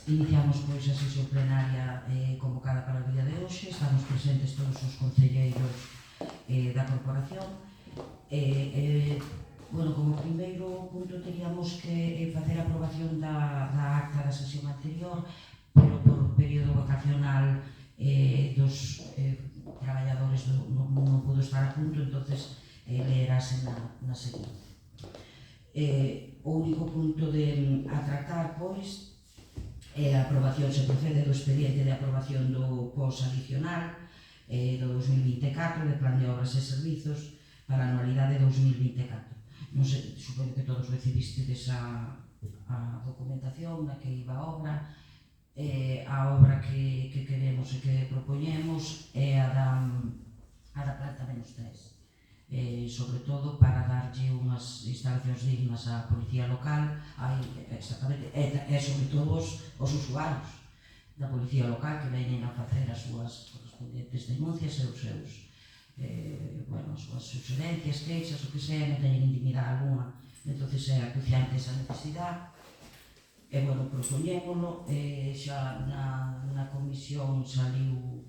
Iniciamos pois a sesión plenaria convocada para o día de hoxe. Estamos presentes todos os concelleiros da corporación. Bueno, como primeiro punto teríamos que facer a aprobación da acta da sesión anterior, pero por período vacacional dos traballadores non pudo estar a punto, entonces leerase na seguinte. O único punto a tratar, pois, é a aprobación, se procede do expediente de aprobación do POS adicional do 2024, de Plan de Obras e Servizos para a anualidade 2024. Non sei, supoño que todos recibistedes a documentación na que iba a obra. A obra que queremos e que propoñemos é a da planta -3, sobre todo para darlle unhas instalacións dignas á Policía Local, exactamente, e sobre todo os usuarios da Policía Local que veñen a facer as súas correspondentes denuncias e os seus as súas suxerencias, queixas, o que sea, non teñen intimidade alguna. Entonces é acuciante esa necesidade. E, bueno, propoñémolo, xa na comisión saliu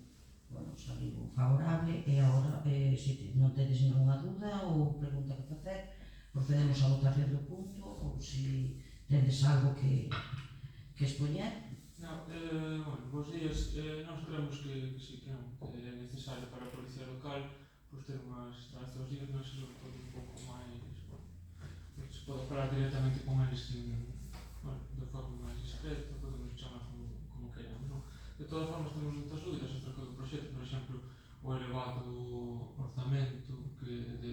favorable, e agora, se non tedes ninguna dúda ou pregunta que facer, procedemos á votación do punto, ou se tedes algo que expoñer. Bos días. Nós creemos que sí, que é necesario para a Policía Local ter unhas instalacións dignas e sobre todo un pouco máis, se pode falar directamente con eles de forma máis discreta, podemos chamar como queramos, non? De todas formas, temos moitas dúbidas acerca do proxecto, por exemplo, o elevado orzamento de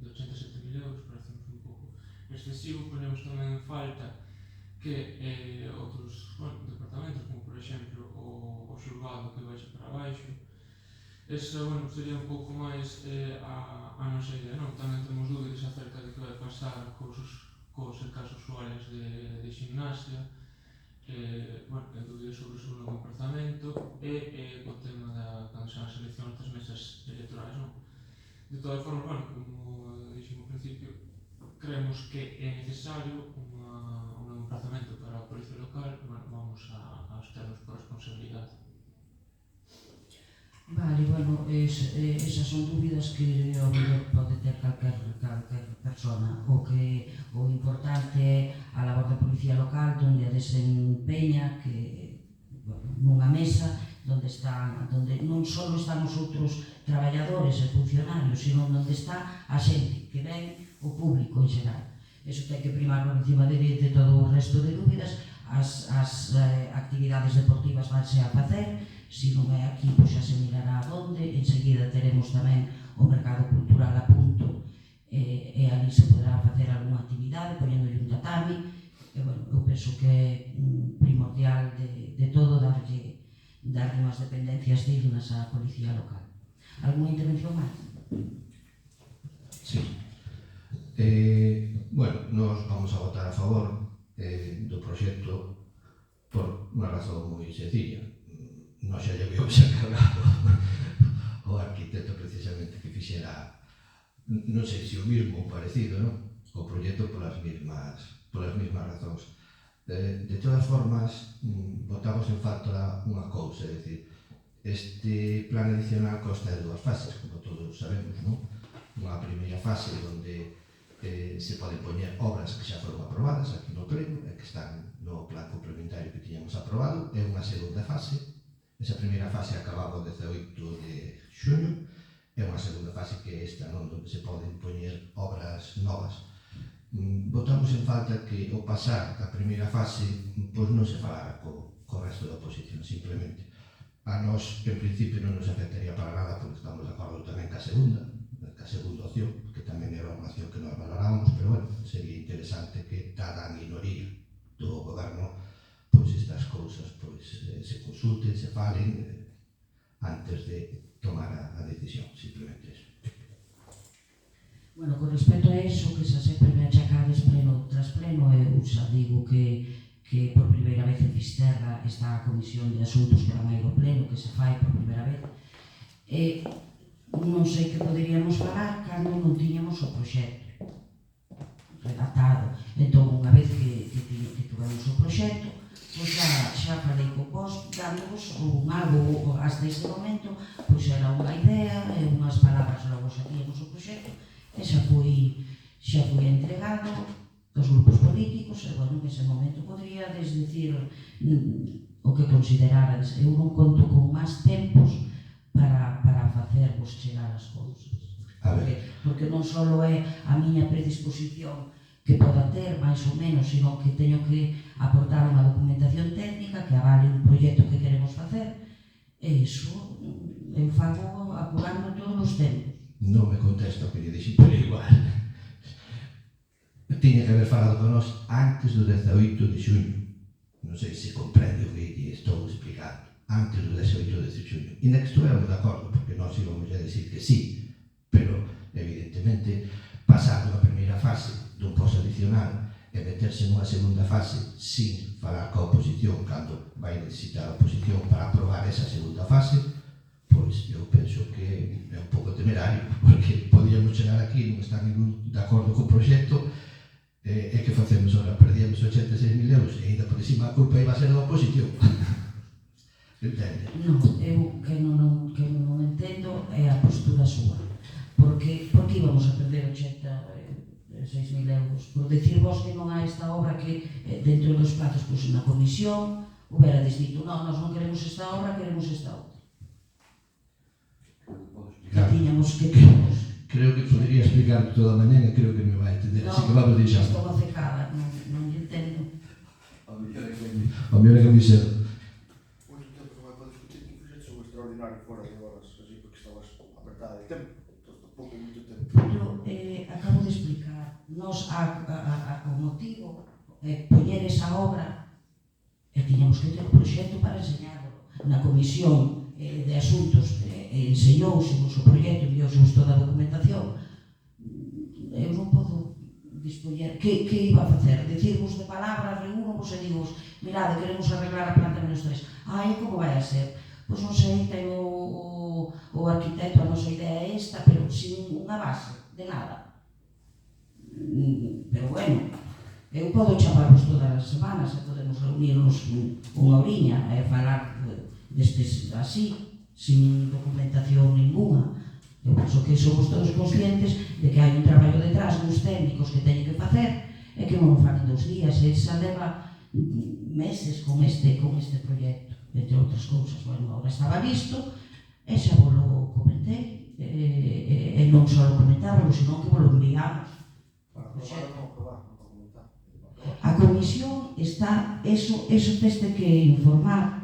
87.000 euros, parece un pouco excesivo. Ponemos tamén en falta que outros departamentos, como por exemplo o xulgado que baixa para baixo, esa sería un pouco máis a nosa idea, non? Tamén temos dúbidas acerca de que vai pasar cos casos usuarios de gimnasia, dúbidas sobre o seu novo emplazamento e o tema cando se as eleccións das mesas electorais, non? De todas formas, como dixemos ao principio, creemos que é necesario un novo emplazamento para a Policía Local. Vamos aos termos por responsabilidade. Vale, bueno, esas son dúbidas que pode ter calquer persona. O importante é a labor da Policía Local, onde a desempeña nunha mesa onde non só están os outros traballadores e funcionarios, sino onde está a xente que ven, o público en xeral. Eso ten que primar por encima de todo o resto de dúbidas. As actividades deportivas vanse a facer, se non é aquí, pois xa se mirará a onde. Enseguida teremos tamén o mercado cultural a punto, e ali se poderá facer algunha actividade, poñéndolle un tatami. Eu penso que é primordial de todo darlle unhas dependencias dignas á Policía Local. Alguna intervención máis? Sí. Nós vamos a votar a favor do proxecto por unha razón moi sencilla. Non xa lle veo xa cargado o arquitecto precisamente que fixera, non sei se o mismo ou parecido, non? O proxecto polas mismas razóns. De todas formas, votamos en falta unha cousa, é dicir, este plan adicional consta de dúas fases, como todos sabemos, non? Unha primeira fase onde se poden poñer obras que xa foron aprobadas aquí no pleno e que están no plan complementario que tiñamos aprobado, e unha segunda fase. Esa primeira fase acababa o 18 de xuño, e unha segunda fase que é esta, onde se poden poñer obras novas. Votamos en falta que ao pasar a primeira fase non se falara co resto da oposición, simplemente. A nós, en principio, non nos afectaría para nada, porque estamos de acordo tamén ca segunda opción, que tamén era unha opción que nos valorábamos, pero sería interesante que, dada a minoría do goberno, estas cousas se consulten, se falen antes de tomar a decisión, simplemente eso. Bueno, con respecto a eso, que xa sempre me achacades pleno tras pleno, eu xa digo que por primeira vez en Fisterra está a Comisión de Asuntos que van a ir ao pleno, que se fai por primeira vez. Non sei que poderíamos falar cando non tiñamos o proxecto redactado. Entón, unha vez que tivemos o proxecto, pois xa hasta este momento, pois era unha idea, e unhas palabras, logo xa tíamos o proxecto, e xa foi entregado aos grupos políticos, e, bueno, nese momento podríades dicir o que considerarades. Eu non conto con máis tempos para facervos chegar as cousas. Porque non só é a miña predisposición que poda ter, máis ou menos, sino que teño que aportar unha documentación técnica que avale un proxecto que queremos facer, e iso eu fago apurando todos os tempos. Non me contesta o que lle dixen, pero igual. Tiña que haber falado con nós antes do 18 de xuño. Non sei se comprende o que lle estou explicando. Antes do 18 de xuño. Inda que estuvéramos de acordo, porque nós íbamos a decir que sí, pero, evidentemente, pasar dunha primeira fase dun post adicional e meterse nunha segunda fase sin falar coa oposición cando vai necesitar a oposición para aprobar esa segunda fase, pois eu penso que é un pouco temerario, porque podíamos chegar aquí e non estar ningún de acordo co proxecto, e que facemos agora? Perdíamos 86.000 euros e ainda por encima a culpa iba a ser da oposición. Entende? Non, eu que non entendo é a postura súa. Porque íbamos a perder 86.000 euros? Por decir vos que non hai esta obra que dentro dos plazos na comisión huberades dito, non, nós non queremos esta obra, queremos esta outra. Que tiñamos que termos. Creo que podría explicar toda a mañana e creo que me vai entender, así que vamos deixar. Estou afecada, non entendo. O mellor é que me xero. Moito tempo non vai para discutir que fixetes un extraordinario fora de horas, así porque estabas apertada de tempo, entón tampouco moito tempo. Pero acabo de explicar, nos o motivo é poñer esa obra e tiñamos que ter o proxecto para enseñarlo. Na comisión de asuntos enseñouse o proxecto, enviouse toda a documentación. Eu non podo dispoñer. Que iba a facer? Decirvos de palabras, reúnovos e digos, mirade, queremos arreglar a planta -3. Ai, como vai a ser? Pois non sei, ten o arquitecto, a nosa idea é esta, pero sin unha base, de nada. Pero bueno, eu podo chamarvos todas as semanas e podemos reunirnos unha oriña e falar destes así, sin documentación ninguna. Eu penso que somos todos conscientes de que hai un traballo detrás dos técnicos que teñen que facer e que non o fan en 2 días, e xa leva meses con este proxecto, entre outras cousas. Bueno, agora estaba listo e xa vos lo comentei, e non só lo comentábamos, sino que vos lo enviamos. Para aprobar ou non aprobar, non para comentar. A comisión está, eso teste que informar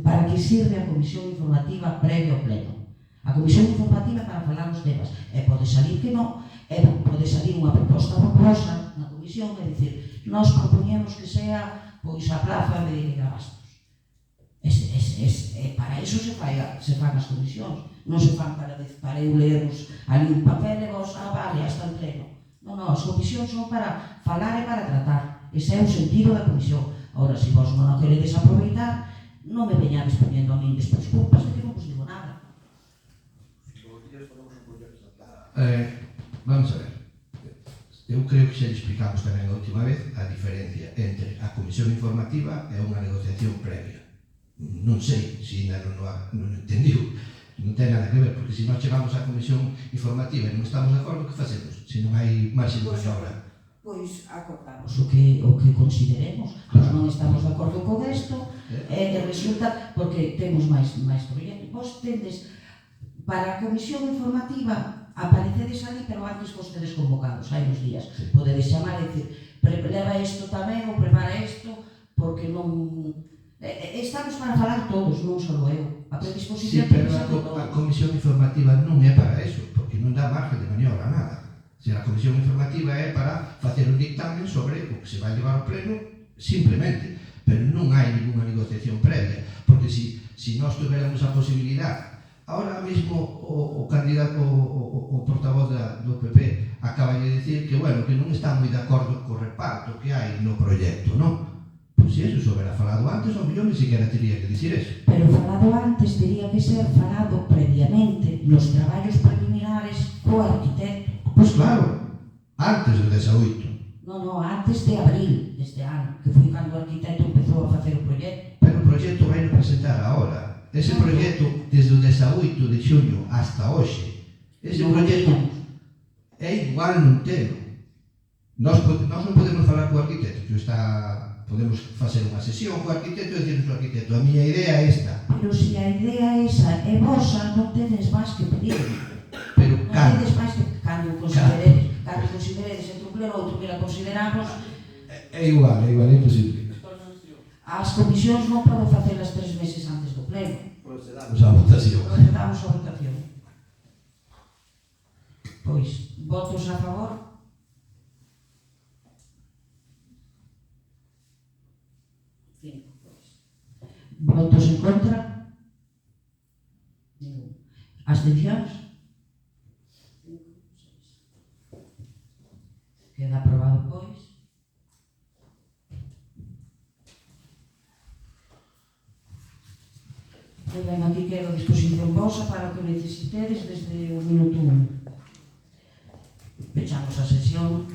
para que sirve a comisión informativa previo ao pleno. A comisión informativa para falar os temas, e pode salir que non, e pode salir unha proposta proposa na comisión, é dicir, nós propoñemos que sea pois a plaza de Abastos. Para iso se fan as comisións, non se fan para eu leervos ali un papel e vos, vale, hasta o pleno. Non, as comisións son para falar e para tratar. Ese é o sentido da comisión. Ora, se vos non o queredes aproveitar, non me veñades poñendo a min despois culpas de que non vos digo nada. Os días podemos un proxecto da plaza. Vamos a ver. Eu creo que xa explicamos tamén a última vez a diferencia entre a comisión informativa e unha negociación previa. Non sei se ainda non entendiu, non ten nada que ver, porque se nós chegamos á comisión informativa e non estamos de acordo, que facemos? Se non hai marxe de maniobra. Pois acordamos o que consideremos. Nós non estamos de acordo con isto, e resulta, porque temos máis proxectos. Vos tendes, para a comisión informativa, aparecedes ali, pero antes fostedes convocados, hai uns días. Podedes chamar e dicir, leva isto tamén, ou prepara isto, porque non... Estamos para falar todos, non só eu. A predisposición... Sí, pero a comisión informativa non é para eso, porque non dá margen de maniobra a nada. A comisión informativa é para facer un dictamen sobre o que se vai levar ao pleno, simplemente, pero non hai ninguna negociación previa, porque se nós tuveramos a posibilidade, ahora mesmo o candidato, o portavoz do PP acaba de decir que, bueno, que non está moi de acordo co reparto que hai no proxecto, non? Pois se eso houbera falado antes, ao millón ni siquiera teria que dicir eso. Pero falado antes teria que ser falado previamente nos traballos preliminares co arquitecto. Pois claro, antes do 18. Non, antes de abril deste ano, que foi cando o arquitecto empezou a facer o proxecto. Pero o proxecto vai presentar agora. ese proxecto, desde o 18 de xuño hasta hoxe, ese proxecto é igual non telo. Nós non podemos falar co arquitecto, que podemos facer unha sesión co arquitecto e dicirnos ao arquitecto, a miña idea é esta. Pero se a idea esa é vosa, non tedes máis que pedir. Pero Non cando? tedes máis que cando consideredes entre un pleno ou outro que la consideramos, É igual, é imposible. as comisións non poden facelas 3 meses antes do pleno. Procedamos. A votación. Procedamos a votación. Pois, votos a favor? Votos en contra? Ningún. Abstencións? Queda aprobado, pois. Moi ben, aquí quedo a disposición vosa para o que necesitedes desde o minuto 1. Pechamos a sesión.